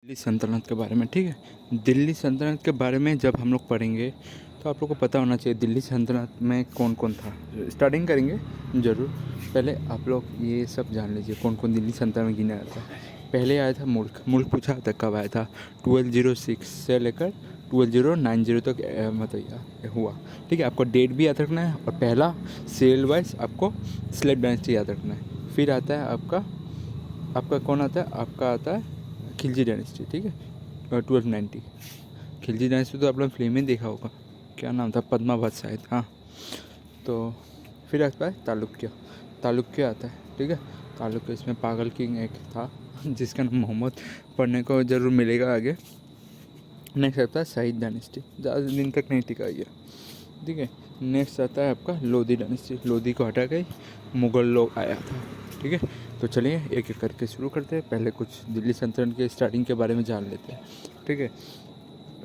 दिल्ली सल्तनत के बारे में। ठीक है, दिल्ली सल्तनत के बारे में जब हम लोग पढ़ेंगे तो आप लोग को पता होना चाहिए दिल्ली सल्तनत में कौन कौन था। स्टार्टिंग करेंगे ज़रूर, पहले आप लोग ये सब जान लीजिए कौन कौन दिल्ली सल्तनत में गिना था। पहले आया था मुल्क पूछा था कब आया था, 1206 से लेकर 1290 तक मतलब हुआ। ठीक है, आपको डेट भी याद रखना है और पहला सेल वाइज आपको स्लेव डायनेस्टी याद रखना है। फिर आता है आपका कौन आता है, आपका आता है खिलजी डायनेस्टी। ठीक है, 1290 खिलजी डायनेस्टी तो आप लोग फिल्म में देखा होगा, क्या नाम था, पद्मावत शायद। हाँ, तो फिर आता है तालुक्य आता है। ठीक है, तालुक्य, इसमें पागल किंग एक था जिसका नाम मोहम्मद, पढ़ने को ज़रूर मिलेगा आगे। नेक्स्ट आता है शाही डायनेस्टी, ज़्यादा दिन तक नहीं टिका ये। ठीक है, नेक्स्ट आता है आपका लोधी डायनेस्टी, लोधी को हटा के मुग़ल लोग आया था। ठीक है, तो चलिए एक एक करके शुरू करते हैं। पहले कुछ दिल्ली सल्तनत के स्टार्टिंग के बारे में जान लेते हैं। ठीक है,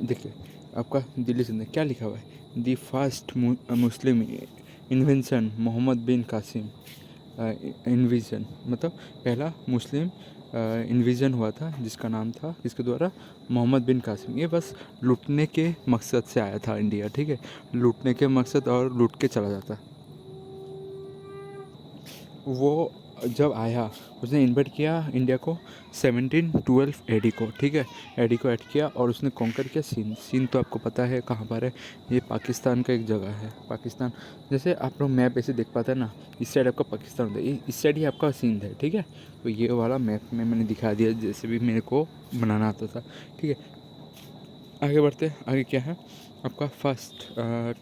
देखिए आपका दिल्ली सल्तनत क्या लिखा हुआ है, the first Muslim invention Mohammad bin Qasim. Invasion मतलब पहला मुस्लिम इन्विजन हुआ था जिसका नाम था, इसके द्वारा, मोहम्मद बिन कासिम। ये बस लूटने के मकसद से आया था इंडिया। ठीक है, लूटने के मकसद और लूट के चला जाता। वो जब आया उसने इन्वाइट किया इंडिया को 1712 एडी को। ठीक है, एडी को ऐड किया और उसने कॉन्कर किया सिंध तो आपको पता है कहाँ पर है, ये पाकिस्तान का एक जगह है। पाकिस्तान जैसे आप लोग मैप ऐसे देख पाते हैं ना, इस साइड आपका पाकिस्तान होता है, इस साइड ही आपका सिंध है। ठीक है, तो ये वाला मैप में मैंने दिखा दिया जैसे भी मेरे को बनाना आता था। ठीक है, आगे बढ़ते हैं। आगे क्या है आपका फर्स्ट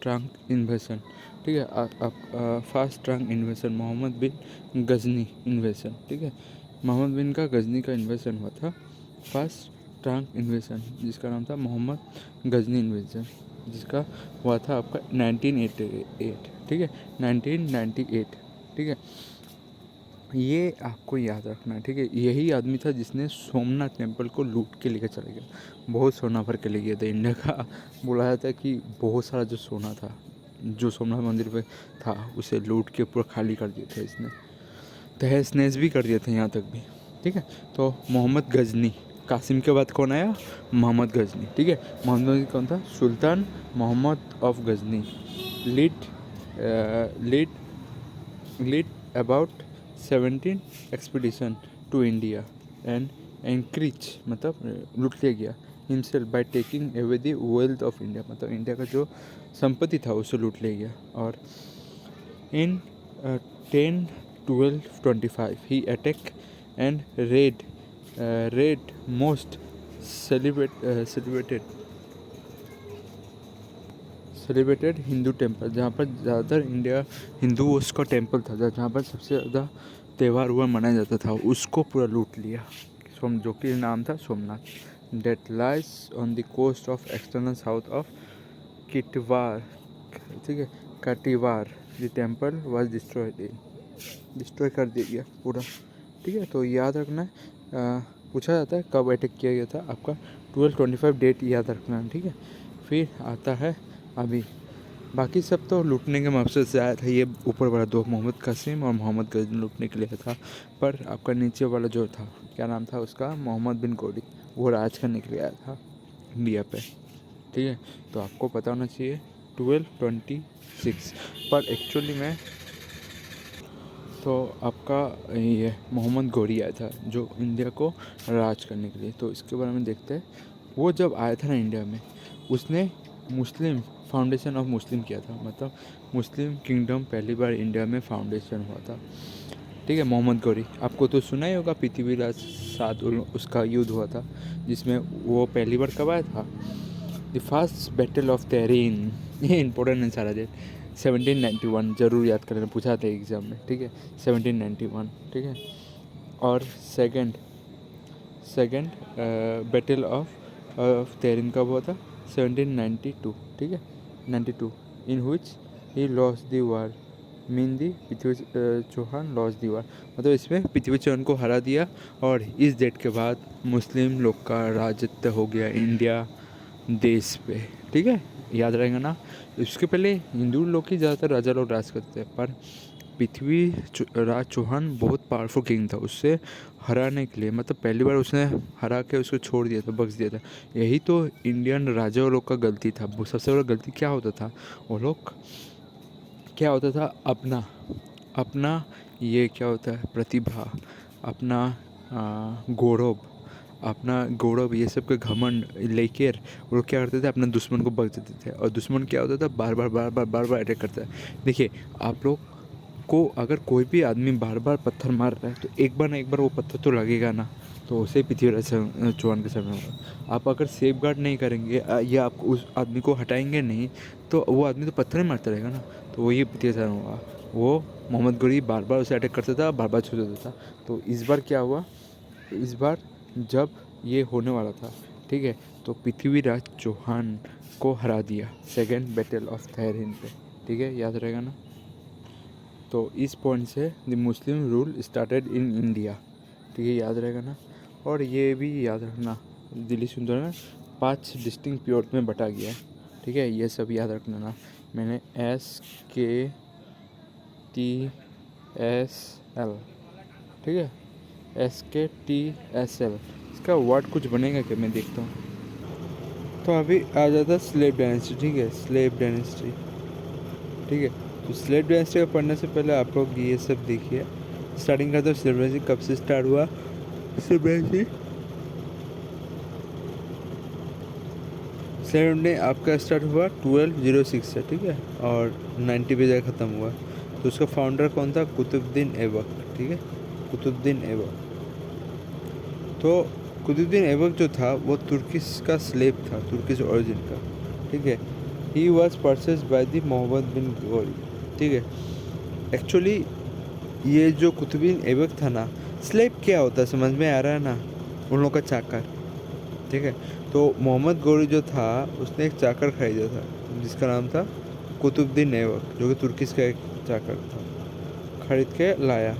ट्रंक इन्वेशन। ठीक है, आप फर्स्ट ट्रंक इन्वेशन मोहम्मद बिन गजनी इन्वेशन। ठीक है, मोहम्मद बिन का गजनी का इन्वेशन हुआ था। फर्स्ट ट्रंक इन्वेशन जिसका नाम था मोहम्मद गजनी इन्वेशन, जिसका हुआ था आपका 1988। ठीक है, 1998। ठीक है, ये आपको याद रखना है। ठीक है, यही आदमी था जिसने सोमनाथ टेम्पल को लूट के लेकर चला गया, बहुत सोना भर के ले गया था इंडिया का। बोला जाता है कि बहुत सारा जो सोना था जो सोमनाथ मंदिर पे था उसे लूट के पूरा खाली कर दिया था इसने, तहस नहस भी कर दिया था यहाँ तक भी। ठीक है, तो मोहम्मद गजनी, कासिम के बाद कौन आया, मोहम्मद गजनी। ठीक है, मोहम्मद गजनी कौन था, Sultan Mohammad of Ghazni, lead lead lead about 17 expedition to India and enrich मतलब लूट लिया गया himself by taking away the wealth of India, मतलब इंडिया का जो संपत्ति था उसे लूट लिया गया। और इन 10-12-25 ही attack and raid most celebrated Hindu temple, जहाँ पर ज़्यादातर इंडिया हिंदुओं का टेम्पल था, जहाँ पर सबसे ज़्यादा त्यौहार हुआ मनाया जाता था, उसको पूरा लूट लिया। जो कि नाम था Somnath, that lies on the coast of external south of Kathiawar. ठीक है, Kathiawar, the temple was destroy कर दिया गया पूरा। ठीक है, तो याद रखना है, पूछा जाता है कब अटैक किया गया था, आपका 1225 डेट याद रखना है। ठीक है, फिर आता है अभी बाकी सब तो लूटने के मकसद से आया था। ये ऊपर वाला दो मोहम्मद कासिम और मोहम्मद गजनी लूटने के लिए था, पर आपका नीचे वाला जो था क्या नाम था उसका, मोहम्मद बिन गोडी, वो राज करने के लिए आया था इंडिया पे। ठीक है, तो आपको पता होना चाहिए 1226, पर एक्चुअली में तो आपका ये मोहम्मद गोरी आया था जो इंडिया को राज करने के लिए। तो इसके बारे में देखते हैं। वो जब आया था ना इंडिया में, उसने मुस्लिम फाउंडेशन ऑफ मुस्लिम किया था, मतलब मुस्लिम किंगडम पहली बार इंडिया में फाउंडेशन हुआ था। ठीक है, मोहम्मद गौरी आपको तो सुना ही होगा, पृथ्वीराज साथ उसका युद्ध हुआ था जिसमें वो पहली बार कब आया था, द फर्स्ट बैटल ऑफ तेरीन। ये इंपॉर्टेंट है सारा डेट, 1791 ज़रूर याद करना, पूछा था एग्ज़ाम में। ठीक है, 1791। ठीक है, और second second battle of Tarain कब हुआ था, 1792। ठीक है, 92, in which he lost the war, mean the Prithvi Chauhan loss the war, मतलब इसमें पृथ्वी चौहान को हरा दिया। और इस डेट के बाद मुस्लिम लोग का राजत्व हो गया इंडिया देश पे। ठीक है, याद रहेगा ना। इसके पहले हिंदू लोग ही ज़्यादातर राजा लोग राज करते थे, पर पृथ्वीराज चौहान बहुत पावरफुल किंग था, उससे हराने के लिए, मतलब पहली बार उसने हरा के उसको छोड़ दिया था, बख्श दिया था। यही तो इंडियन राजाओं लोग का गलती था। वो सबसे बड़ा गलती क्या होता था, वो लोग क्या होता था, अपना अपना ये क्या होता है, प्रतिभा, अपना गौरव ये सब के घमंड लेके वो लोग क्या करते थे, अपने दुश्मन को बख्श देते थे। और दुश्मन क्या होता था, बार बार अटैक करता है। देखिए, आप लोग को अगर कोई भी आदमी बार बार पत्थर मार रहा है तो एक बार ना एक बार वो पत्थर तो लगेगा ना। तो उसे पृथ्वीराज चौहान के समय होगा। आप अगर सेफ गार्ड नहीं करेंगे या आप उस आदमी को हटाएंगे नहीं, तो वो आदमी तो पत्थर ही मारता रहेगा ना। तो वही पृथ्वीराज होगा। वो मोहम्मद गौरी बार बार उसे अटैक करता था, बार बार छू देता था। तो इस बार क्या हुआ, इस बार जब ये होने वाला था, ठीक है, तो पृथ्वीराज चौहान को हरा दिया सेकेंड बैटल ऑफ थैर हिंद पे। ठीक है, याद रहेगा ना। तो इस पॉइंट से the Muslim rule started in India. ठीक है, याद रहेगा ना। और ये भी याद रखना, दिल्ली सुल्तान में 5 डिस्टिंक्ट पीरियड में बटा गया है। ठीक है, ये सब याद रखना ना। मैंने SKTSL, ठीक है, SKTSL, इसका वर्ड कुछ बनेगा क्या, मैं देखता हूँ। तो अभी आ जाता स्लेव डायनेस्टी। ठीक है, स्लेव डायनेस्टी। ठीक है, तो स्लेव डायनेस्टी को पढ़ने से पहले आप लोग ये सब देखिए। स्टार्टिंग करते हो, स्लेव डायनेस्टी कब से स्टार्ट हुआ। स्लेव डायनेस्टी ने आपका स्टार्ट हुआ 1206 से, ठीक है, और 90 पे जाकर ख़त्म हुआ। तो उसका फाउंडर कौन था, कुतुबुद्दीन ऐबक। ठीक है, कुतुबुद्दीन ऐबक। तो कुतुबुद्दीन ऐबक जो था वो तुर्किश का स्लेव था, तुर्किश ओरिजिन का। ठीक है, he was purchase by the Mohammad bin Ghori. ठीक है, एक्चुअली ये जो कुतुबुद्दीन ऐबक था ना, स्लेव क्या होता है समझ में आ रहा है ना, उन लोगों का चाकर। ठीक है, तो मोहम्मद गौरी जो था उसने एक चाकर खरीदा था जिसका नाम था कुतुबुद्दीन ऐबक, जो कि तुर्किश का एक चाकर था, खरीद के लाया।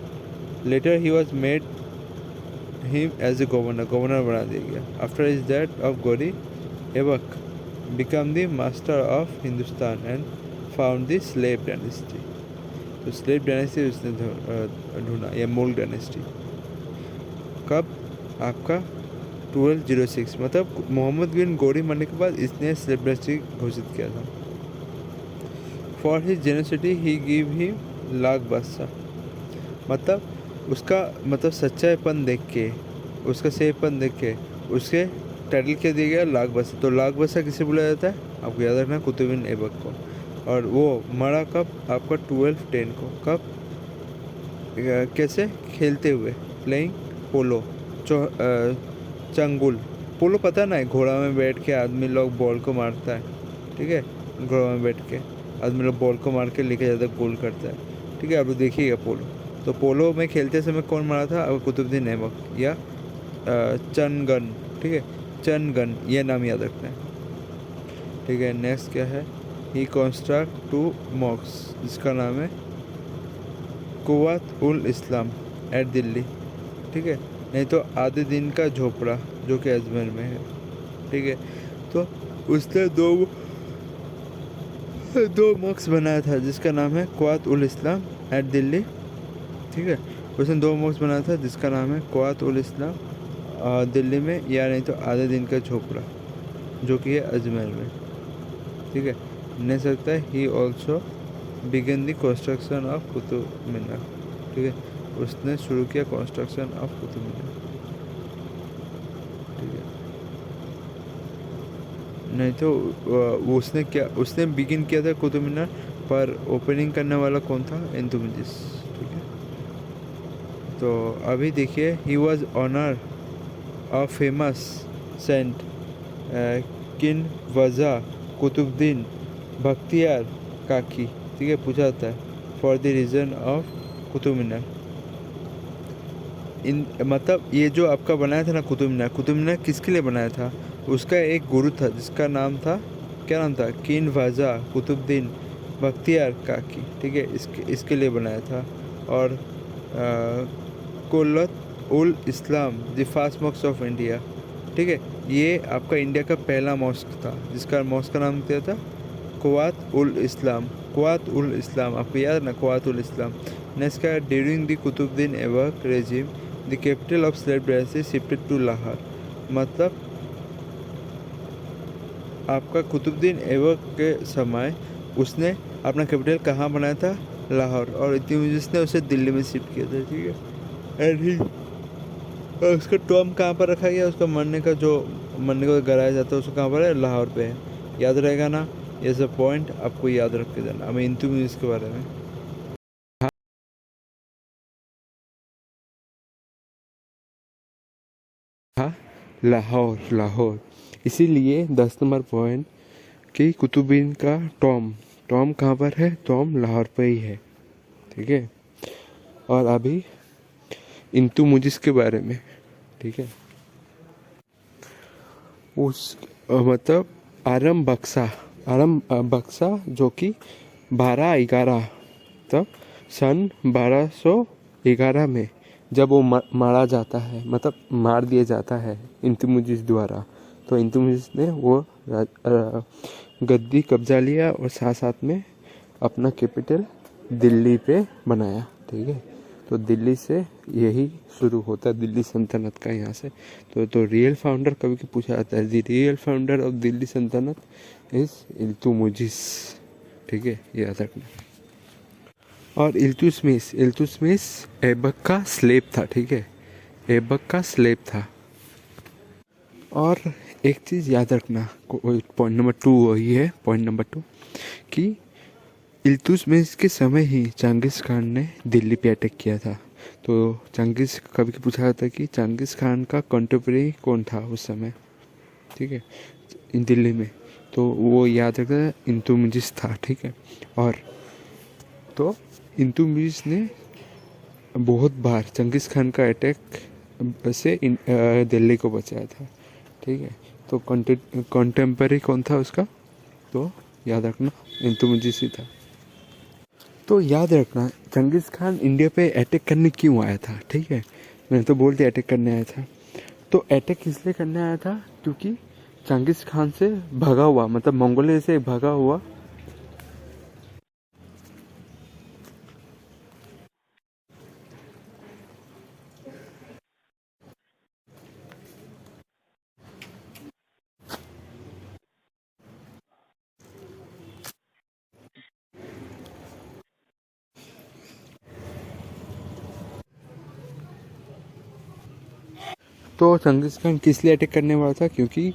Later he was made him as a governor बना दिया गया। After his death of Ghori, Aibak become the master of Hindustan and found the slave dynasty. तो स्लेव डायनेस्टी उसने ढूंढा, या मुगल डायनेस्टी। कब, आपका 1206, मतलब मोहम्मद बिन गौरी मरने के बाद इसने स्लेव डायनेस्टी घोषित किया था। For his generosity he give he lakh badshah, मतलब उसका मतलब सच्चाईपन देख के, उसका सेवपन देख के उसके टाइटल क्या दिया गया, लाख बादशाह। तो लाख बादशाह किसे बुलाया जाता है, आपको याद रखना, कुतुबुद्दीन ऐबक को। और वो मरा कब, आपका 1210 को। कब, कैसे, खेलते हुए, प्लेइंग पोलो, चंगुल। पोलो पता ना है, घोड़ा में बैठ के आदमी लोग बॉल को मारता है। ठीक है, घोड़ा में बैठ के आदमी लोग बॉल को मार के लेके जाता है, गोल करता है। ठीक है, आप लोग देखिएगा पोलो। तो पोलो में खेलते समय कौन मारा था, अब कुतुबुद्दीन ऐबक या चनगन। ठीक है, चनगन, ये नाम याद रखना है। ठीक है, नेक्स्ट क्या है, ही कंस्ट्रक्ट 2 मॉक्स जिसका नाम है कुव्वत उल इस्लाम एट दिल्ली। ठीक है, नहीं तो आधे दिन का झोपड़ा जो कि अजमेर में है। ठीक है, तो उसने दो मॉक्स बनाया था जिसका नाम है कुव्वत उल इस्लाम एट दिल्ली। ठीक है, उसने 2 मॉक्स बनाया था जिसका नाम है कुव्वत उल इस्लाम दिल्ली में, या नहीं तो आधे दिन का झोपड़ा जो कि है अजमेर में। ठीक है, नहीं सकता है, he also began the construction of Qutub Minar. ठीक है, उसने शुरू किया कंस्ट्रक्शन ऑफ कुतुब मीनार। ठीक है, नहीं तो उसने बिगिन किया था कुतुब मीनार, पर ओपनिंग करने वाला कौन था, इल्तुतमिश। ठीक है, तो अभी देखिए, he was owner of famous saint किन वज़ा कुतुबुद्दीन बख्तियार काकी। ठीक है, पूछा जाता है for the reason of Qutub Minar. इन मतलब ये जो आपका बनाया था ना कुतुब मीनार किसके लिए बनाया था, उसका एक गुरु था जिसका नाम था, क्या नाम था, किन वज़ा कुतुबुद्दीन बख्तियार काकी। ठीक है, इसके लिए बनाया था। और Quwwat ul Islam the first mosque of India. ठीक है, ये आपका इंडिया का पहला मॉस्क था जिसका मॉस्क का नाम क्या था, कुव्वत उल इस्लाम। कुव्वत उल इस्लाम आपको याद है ना, कुव्वत उल इस्लाम। नेक्स्ट क्या है, during the Qutbuddin Aibak regime the capital of slate brothership shifted to Lahore. मतलब आपका कुतुबुद्दीन ऐबक के समय उसने अपना कैपिटल कहाँ बनाया था, लाहौर, और इल्तुतमिश ने उसे दिल्ली में शिफ्ट किया था, ठीक है। एंड ही और उसका टॉम कहाँ पर रखा गया, उसका मरने को गड़ाया जाता है, उसको कहाँ पर है, लाहौर पे है। याद रहेगा ना, ये सब पॉइंट आपको याद रख के जाना। हमें इल्तुतमिश के बारे में हाँ, लाहौर लाहौर, इसीलिए 10 नंबर पॉइंट कि कुतुबुद्दीन का टॉम टॉम कहाँ पर है, टॉम लाहौर पे ही है, ठीक है। और अभी इल्तुतमिश के बारे में, ठीक है। उस मतलब आरम बक्सा जो कि 1211 तब सन 1211 में जब वो मारा जाता है, मतलब मार दिया जाता है इल्तुतमिश द्वारा, तो इल्तुतमिश ने वो गद्दी कब्जा लिया और साथ साथ में अपना कैपिटल दिल्ली पे बनाया, ठीक है। तो दिल्ली से यही शुरू होता है, दिल्ली सल्तनत का, यहाँ से। तो रियल फाउंडर कभी कि पूछा जाता है, the real founder of Delhi सल्तनत इज इल्तुतमिश, ठीक है, ये याद रखना। और इल्तुतमिश ऐबक का स्लेव था, ठीक है, ऐबक का स्लेव था। और एक चीज़ याद रखना, पॉइंट नंबर 2 वही है, पॉइंट नंबर 2 कि इल्तुतमिश के समय ही चंगेज़ खान ने दिल्ली पे अटैक किया था। तो चंगेज़ कभी पूछा जाता है कि चंगेज़ खान का कंटेम्प्रेरी कौन था उस समय, ठीक है, दिल्ली में, तो वो याद रखना इल्तुतमिश था, ठीक है। और तो इल्तुतमिश ने बहुत बार चंगेज़ खान का अटैक से दिल्ली को बचाया था, ठीक है। तो कंटेम्प्रेरी कौन था उसका, तो याद रखना इल्तुतमिश ही था। तो याद रखना चंगेज़ खान इंडिया पे अटैक करने क्यों आया था, ठीक है। मैंने तो बोल दिया अटैक करने आया था। तो अटैक इसलिए करने आया था क्योंकि चंगेज़ खान से भागा हुआ, मतलब मंगोलिया से भागा हुआ तो चंगेज़ खान किस लिए अटैक करने वाला था, क्योंकि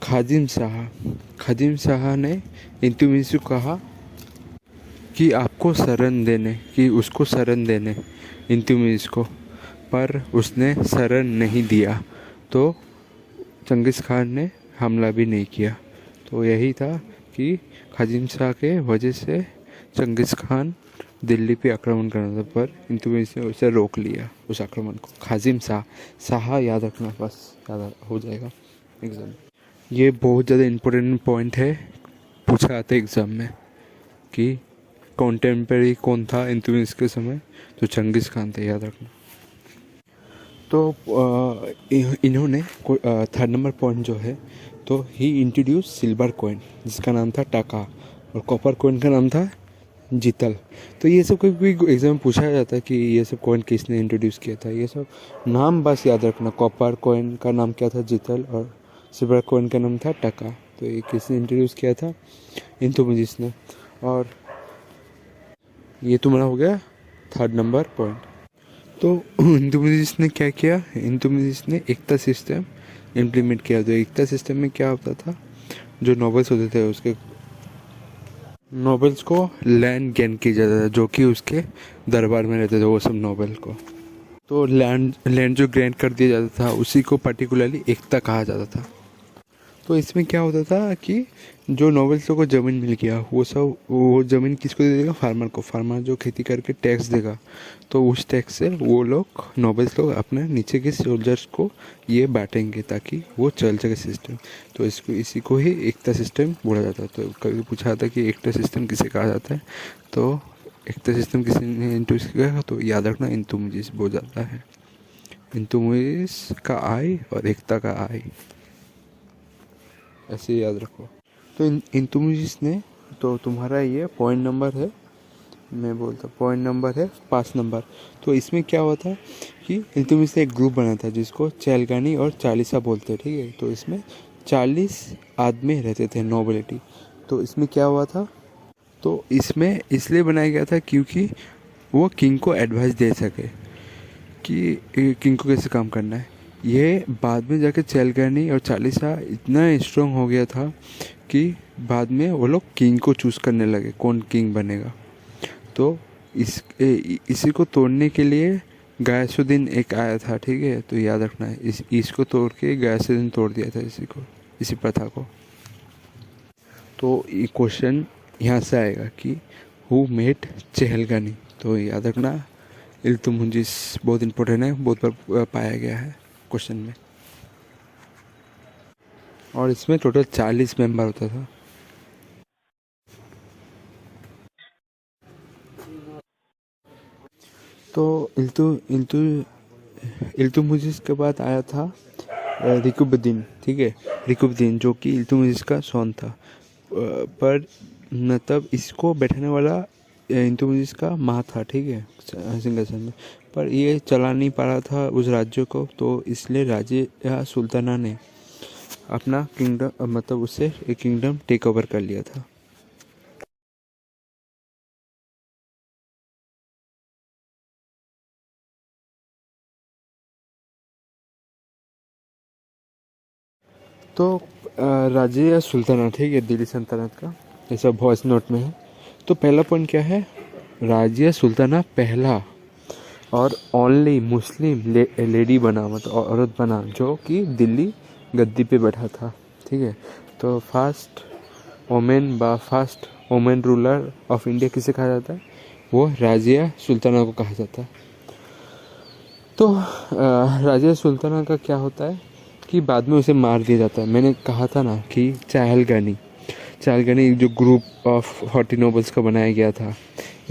खादिम शाह ने इल्तुतमिश को कहा कि उसको शरण देने इल्तुतमिश को, पर उसने शरण नहीं दिया, तो चंगेज़ खान ने हमला भी नहीं किया। तो यही था कि खादिम शाह के वजह से चंगेज़ खान दिल्ली पे आक्रमण करना था, पर इल्तुतमिश ने उसे रोक लिया, उस आक्रमण को। खादिम शाह याद रखना, बस याद हो जाएगा एग्ज़ाम। ये बहुत ज़्यादा इम्पोर्टेंट पॉइंट है, पूछा आता है एग्ज़ाम में कि कॉन्टेम्प्रेरी कौन था इल्तुतमिश के समय, तो चंगेज़ खान थे, याद रखना। तो इन्होंने 3rd नंबर पॉइंट जो है, तो ही इंट्रोड्यूस सिल्वर कॉइन जिसका नाम था टाका, और कॉपर कॉइन का नाम था जीतल। तो ये सब कोई एग्जाम में पूछा जाता है कि ये सब कॉइन किसने इंट्रोड्यूस किया था, ये सब नाम बस याद रखना। कॉपर कॉइन का नाम क्या था, जीतल, और सिल्वर कॉइन का नाम था टाका। तो ये किसने इंट्रोड्यूस किया था, इल्तुतमिश ने। और ये तुम्हारा हो गया 3rd नंबर पॉइंट। तो इल्तुतमिश ने क्या किया, इल्तुतमिश ने एकता सिस्टम इम्प्लीमेंट किया। तो एकता सिस्टम में क्या होता था, जो नॉवेल्स होते थे उसके नॉवेल्स को लैंड गेन किया जाता था, जो कि उसके दरबार में रहते थे वो सब नॉवेल को। तो लैंड जो ग्रैंड कर दिया जाता था उसी को पर्टिकुलरली एकता कहा जाता था। तो इसमें क्या होता था कि जो नॉवेल्सों को ज़मीन मिल गया वो ज़मीन किसको दे देगा, फार्मर को। फार्मर जो खेती करके टैक्स देगा, तो उस टैक्स से वो लोग नॉवेल्स लोग अपने नीचे के सोल्जर्स को ये बांटेंगे ताकि वो चल सके सिस्टम। तो इसी को ही एकता सिस्टम बोला जाता है। तो कभी पूछा था कि एकता सिस्टम किसे कहा जाता है, तो एकता सिस्टम किसी ने इंट्रोड्यूस किया, तो याद रखना इल्तुतमिश बोल जाता है। इल्तुतमिश का आई और एकता का आई, ऐसे याद रखो। तो इल्तुतमिश ने, तो तुम्हारा ये पॉइंट नंबर है मैं बोलता पॉइंट नंबर है 5 नंबर। तो इसमें क्या हुआ था कि इल्तुतमिश ने एक ग्रुप बना था जिसको चहलगानी और चालीसा बोलते हैं, ठीक है। तो इसमें 40 आदमी रहते थे, नोबिलिटी। तो इसमें क्या हुआ था, तो इसमें इसलिए बनाया गया था क्योंकि वो किंग को एडवाइस दे सके कि किंग को कैसे काम करना है। ये बाद में जाके चहलगानी और चालीसा इतना स्ट्रांग हो गया था कि बाद में वो लोग किंग को चूज़ करने लगे कौन किंग बनेगा। तो इसी को तोड़ने के लिए गयासुद्दीन एक आया था, ठीक है। तो याद रखना है, इसको तोड़ के गयासुद्दीन तोड़ दिया था इसी प्रथा को। तो ये क्वेश्चन यहाँ से आएगा कि हु मेड चहलगानी। तो याद रखना, इल्तुतमिश बहुत इंपॉर्टेंट है, बहुत बार पाया गया है क्वेश्चन में। और इसमें टोटल 40 मेंबर होता था। तो इल्तुतमिश के बाद आया था रिकुबुद्दीन, ठीक है। रिकुबुद्दीन जो कि इल्तुतमिश का सॉन था, पर मतलब इसको बैठाने वाला इल्तुतमिश का माँ था, ठीक है, सिंहासन में। पर ये चला नहीं पा रहा था उस राज्य को, तो इसलिए राजिया सुल्ताना ने अपना किंगडम मतलब उससे एक किंगडम टेक ओवर कर लिया था। तो राजिया सुल्ताना, ठीक है, दिल्ली सल्तनत का, ये सब वॉइस नोट में है। तो पहला पॉइंट क्या है, राजिया सुल्ताना पहला और ओनली मुस्लिम लेडी बना, मतलब औरत बना जो कि दिल्ली गद्दी पे बैठा था, ठीक है। तो first women ruler of India किसे कहा जाता है, वो राजिया सुल्ताना को कहा जाता है। तो राजिया सुल्ताना का क्या होता है कि बाद में उसे मार दिया जाता है। मैंने कहा था ना कि चहलगानी जो ग्रुप ऑफ 40 नोबल्स का बनाया गया था,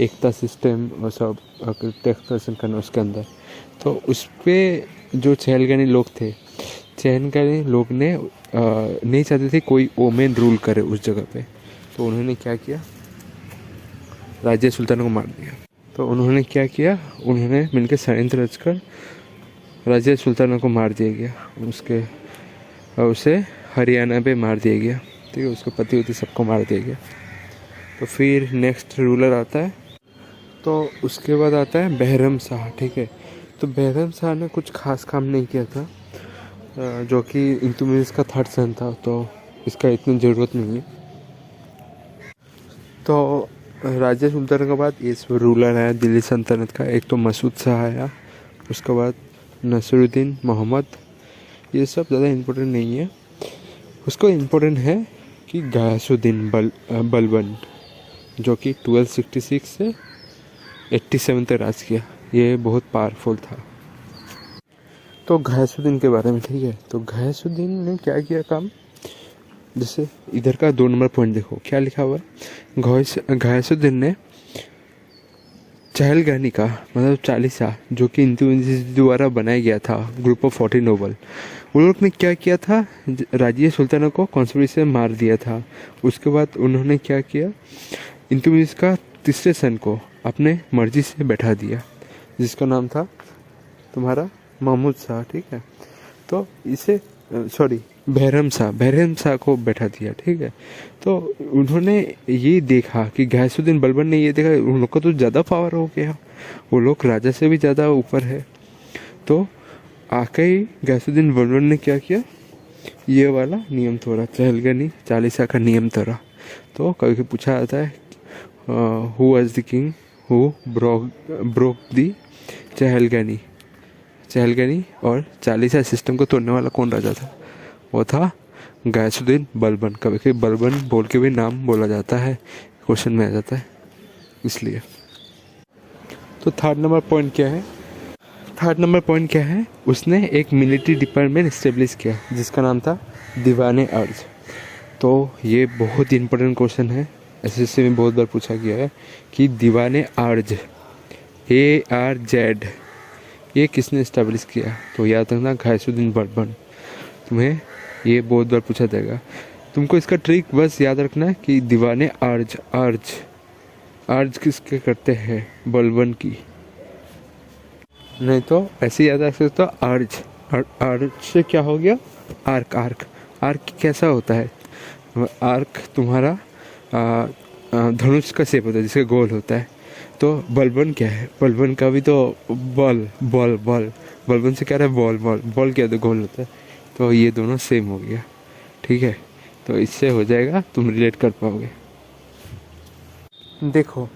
एकता सिस्टम और सब टैक्सेशन करना उसके अंदर। तो उस पर जो चहलगानी लोग थे, चहलगानी लोग ने नहीं चाहते थे कोई वोमेन रूल करे उस जगह पे। तो उन्होंने क्या किया, राजिया सुल्ताना को मार दिया। तो उन्होंने क्या किया, उन्होंने मिलकर षड्यंत्र रचकर राजिया सुल्ताना को मार दिया गया। उसे हरियाणा पे मार दिया गया, ठीक है। उसके पति वति सबको मार दिया गया। तो फिर नेक्स्ट रूलर आता है, तो उसके बाद आता है बहरम शाह, ठीक है। तो बहरम शाह ने कुछ खास काम नहीं किया था, जो कि इल्तुतमिश का थर्ड सन था, तो इसका इतनी ज़रूरत नहीं है। तो राजिया सुल्ताना के बाद ये रूलर आया दिल्ली सल्तनत का, एक तो मसूद शाह आया, उसके बाद नसरुद्दीन मोहम्मद। ये सब ज़्यादा इम्पोर्टेंट नहीं है, उसको इम्पोर्टेंट है कि गयासुद्दीन बलबन जो कि 1266 से 87 तक राज किया। ये बहुत पावरफुल था। तो गयासुद्दीन के बारे में, ठीक है। तो गयासुद्दीन ने क्या किया काम, जैसे इधर का 2 नंबर पॉइंट देखो क्या लिखा हुआ है। गयासुद्दीन ने चहलगानी का मतलब चालीसा जो कि इल्तुतमिश द्वारा बनाया गया था, ग्रुप ऑफ 40 नोबल, उन लोग ने क्या किया था, राजिया सुल्ताना को कॉन्स्पिरेसी से मार दिया था। उसके बाद उन्होंने क्या किया, इल्तुतमिश का तीसरे सन को अपने मर्जी से बैठा दिया, जिसका नाम था तुम्हारा महमूद शाह, ठीक है। तो इसे बहरम शाह को बैठा दिया, ठीक है। तो उन्होंने ये देखा कि गयासुद्दीन बलबन ने ये देखा उन लोग का तो ज़्यादा पावर हो गया, वो लोग राजा से भी ज़्यादा ऊपर है। तो आके ही गयासुद्दीन बलबन ने क्या किया, ये वाला नियम तोड़ा, चहलगानी चालीसा का नियम तोड़ा। तो कभी पूछा जाता है who was the king who broke the Chahalgani और चालीसा सिस्टम को तोड़ने वाला कौन राजा था, वो था गयासुद्दीन बलबन। कभी कभी बलबन बोल के भी नाम बोला जाता है, क्वेश्चन में आ जाता है इसलिए। तो थर्ड नंबर पॉइंट क्या है, उसने एक मिलिट्री डिपार्टमेंट इस्टेब्लिश किया जिसका नाम था दीवाने अर्ज। तो ये बहुत इंपॉर्टेंट क्वेश्चन है, एसएससी में बहुत बार पूछा गया है कि दीवाने अर्ज ARZ ये किसने इस्टेब्लिश किया। तो याद रखना गयासुद्दीन बलबन। तुम्हें ये बहुत बार पूछा जाएगा, तुमको इसका ट्रिक बस याद रखना है कि दीवाने अर्ज अर्ज किसके करते हैं? बलबन की। नहीं तो ऐसे याद रख सकते हो, अर्ज। अर्ज से क्या हो गया? आर्क। आर्क आर्क कैसा होता है? आर्क तुम्हारा धनुष का शेप होता है, जिसका गोल होता है। तो बलबन क्या है? बलबन का भी तो बॉल बॉल बॉल, बलबन से क्या रहा है? बॉल बॉल बॉल क्या, तो गोल होता है। तो ये दोनों सेम हो गया, ठीक है। तो इससे हो जाएगा, तुम रिलेट कर पाओगे। देखो,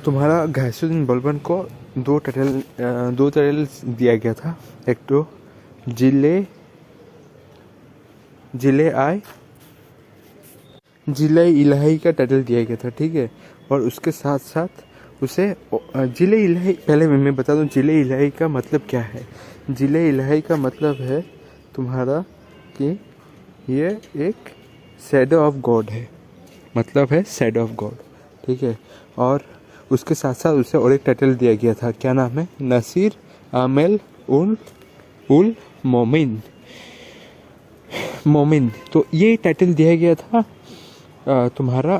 तुम्हारा गैसुद्दीन बलबन को दो टाइटल दिया गया था। एक तो जिले इलाही का टाइटल दिया गया था, ठीक है। और उसके साथ साथ उसे जिले इलाही, पहले मैं बता दूं जिले इलाही का मतलब क्या है। जिले इलाही का मतलब है तुम्हारा कि ये एक शैडो ऑफ गॉड है, मतलब है शैडो ऑफ गॉड, ठीक है। और उसके साथ साथ उसे और एक टाइटल दिया गया था, क्या नाम है? नसीर आमेल उल मोमिन। तो ये टाइटल दिया गया था तुम्हारा,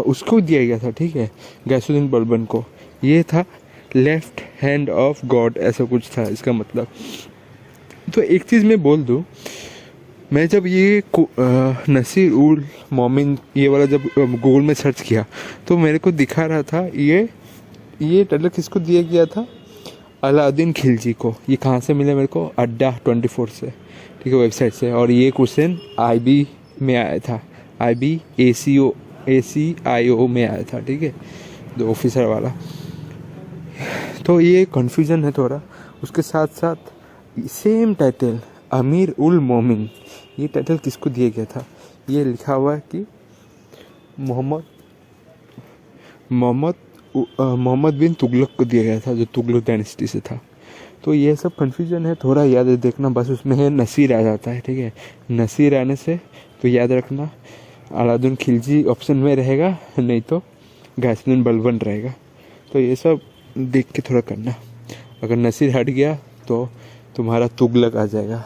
उसको दिया गया था, ठीक है, गैसुद्दीन बलबन को। ये था लेफ्ट हैंड ऑफ गॉड, ऐसा कुछ था इसका मतलब। तो एक चीज़ मैं बोल दूं, मैं जब ये नसीर उल मोमिन ये वाला जब गूगल में सर्च किया, तो मेरे को दिखा रहा था ये टाइटल किसको दिया गया था? अलाउद्दीन खिलजी को। ये कहाँ से मिला मेरे को? अड्डा 24 से, ठीक है, वेबसाइट से। और ये क्वेश्चन IB में आया था, IB ACIO में आया था, ठीक है, जो ऑफिसर वाला। तो ये कन्फ्यूजन है थोड़ा। उसके साथ साथ सेम टाइटल अमीर उल मोमिन, ये टाइटल किसको दिया गया था? ये लिखा हुआ है कि मोहम्मद बिन तुगलक को दिया गया था, जो तुगलक डायनेस्टी से था। तो ये सब कन्फ्यूजन है, थोड़ा याद देखना बस। उसमें है नसीर आ जाता है, ठीक है। नसीर आने से तो याद रखना अलाउद्दीन खिलजी ऑप्शन में रहेगा, नहीं तो गैसुद्दीन बलबन रहेगा। तो ये सब देख के थोड़ा करना। अगर नसीर हट गया तो तुम्हारा तुगलक आ जाएगा,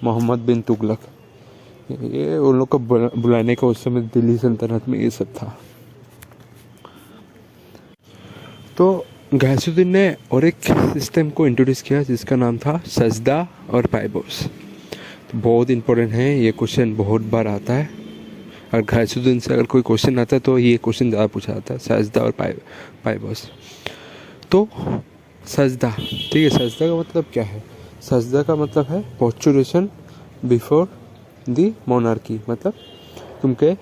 मोहम्मद बिन तुगलक। ये उन लोग को बुलाने का उस समय दिल्ली सल्तनत में ये सब था। तो गैसुद्दीन ने और एक सिस्टम को इंट्रोड्यूस किया जिसका नाम था सजदा और पाइबोस। तो बहुत इंपॉर्टेंट है, ये क्वेश्चन बहुत बार आता है। और गैसुद्दीन से अगर कोई क्वेश्चन आता है तो ये क्वेश्चन ज़्यादा पूछा जाता है, सजदा और पाइबोस। तो सजदा, ठीक है, सजदा का मतलब क्या है? सजदा का मतलब है पोस्चुरेशन बिफोर द मोनार्की। मतलब तुमके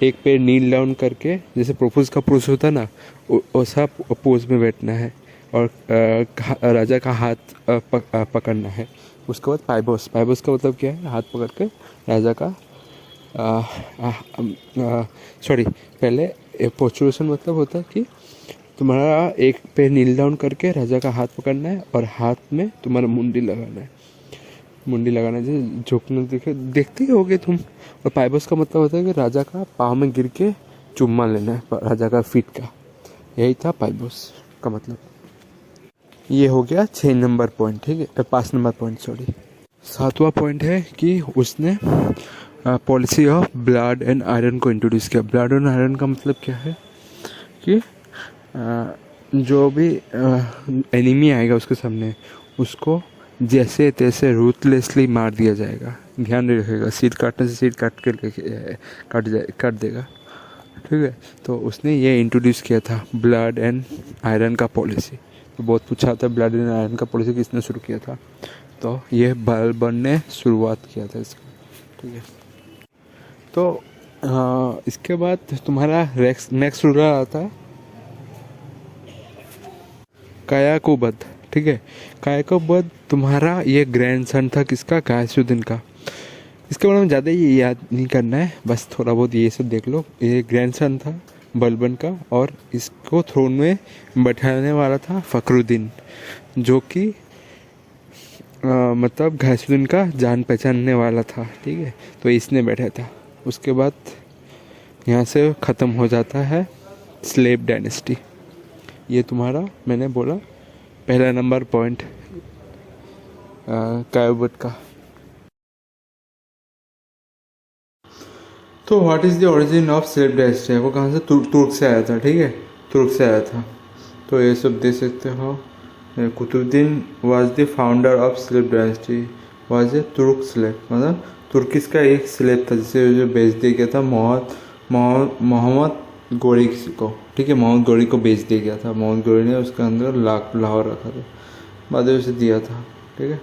एक पैर नील डाउन करके, जैसे प्रोपोज का पोज होता है ना, वैसा पोज में बैठना है। और राजा का हाथ पकड़ना है। उसके बाद पाइबोस का मतलब क्या है? हाथ पकड़ के राजा का पहले पोस्चुरेशन मतलब होता है कि तुम्हारा एक पैर नील डाउन करके राजा का हाथ पकड़ना है और हाथ में तुम्हारा मुंडी लगाना है। जैसे झुकने देखते ही होगे तुम। और पाइबोस का मतलब होता है कि राजा का पाँव में गिर के चुम्मा लेना है, राजा का फीट का। यही था पाइबोस का मतलब। ये हो गया 6 नंबर पॉइंट, ठीक है, 5 नंबर पॉइंट, सॉरी। 7वां पॉइंट है कि उसने policy of blood and iron को इंट्रोड्यूस किया। ब्लड एंड आयरन का मतलब क्या है कि जो भी एनिमी आएगा उसके सामने, उसको जैसे तैसे रूथलेसली मार दिया जाएगा। ध्यान रखिएगा, सिर काटने से सिर काट देगा, ठीक है। तो उसने ये इंट्रोड्यूस किया था ब्लड एंड आयरन का पॉलिसी। तो बहुत पूछा था ब्लड एंड आयरन का पॉलिसी किसने शुरू किया था? तो ये बलबन ने शुरुआत किया था इसका, ठीक है। तो इसके बाद तुम्हारा नेक्स्ट रूलर आता है कायाकुबद, ठीक है। कायाकुबद तुम्हारा ये ग्रैंडसन था किसका? गैसुद्दीन का। इसके बारे में ज़्यादा ही याद नहीं करना है, बस थोड़ा बहुत ये सब देख लो। ये ग्रैंडसन था बलबन का, और इसको थ्रोन में बैठाने वाला था फखरुद्दीन, जो कि मतलब गैसुद्दीन का जान पहचानने वाला था, ठीक है। तो इसने बैठा था। उसके बाद यहाँ से ख़त्म हो जाता है स्लेव डायनेस्टी। ये तुम्हारा मैंने बोला पहला नंबर पॉइंट कायाकुबद का। तो what is the origin of slave dynasty? वो कहाँ से? तुर्क से आया था, ठीक है। तुर्क से आया था। तो ये सब देख सकते हो। Qutubuddin was the founder of slave dynasty, was a Turk slave, मतलब तुर्किस का एक स्लेव था जिसे जो बेच दिया गया था मोहम्मद गोरी को। ठीक है, मोहम्मद गोरी को बेच दिया गया था। मोहम्मद गोरी ने उसके अंदर लाहौर रखा था, बाद में उसे दिया था। ठीक है।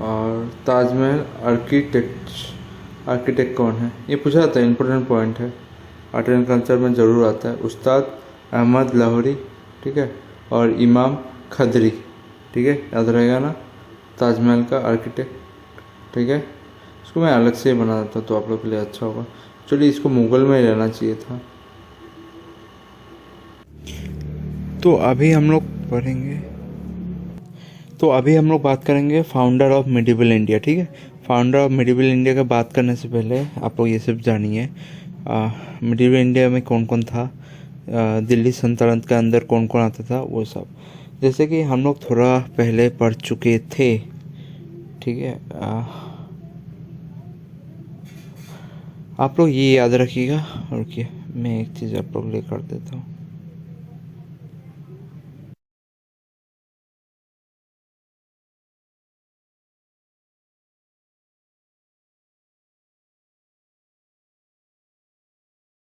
और ताजमहल आर्किटेक्ट कौन है, ये पूछा जाता है, इंपॉर्टेंट पॉइंट है, आर्ट एंड कल्चर में ज़रूर आता है। उस्ताद अहमद लाहौरी, ठीक है, और इमाम खदरी। ठीक है, याद रहेगा ना, ताजमहल का आर्किटेक्ट। ठीक है, इसको मैं अलग से बना देता तो आप लोग के लिए अच्छा होगा। चलिए, इसको मुगल में ही रहना चाहिए था। तो अभी हम लोग पढ़ेंगे, तो अभी हम लोग बात करेंगे फाउंडर ऑफ मिडिवल इंडिया। ठीक है, फाउंडर ऑफ मिडिवल इंडिया का बात करने से पहले आप लोग ये सब जानिए मिडिवल इंडिया में कौन कौन था, दिल्ली सल्तनत के अंदर कौन कौन आता था, वो सब जैसे कि हम लोग थोड़ा पहले पढ़ चुके थे। ठीक है, आप लोग ये याद रखिएगा। रुकिए, मैं एक चीज़ आप लोग ले कर देता हूँ।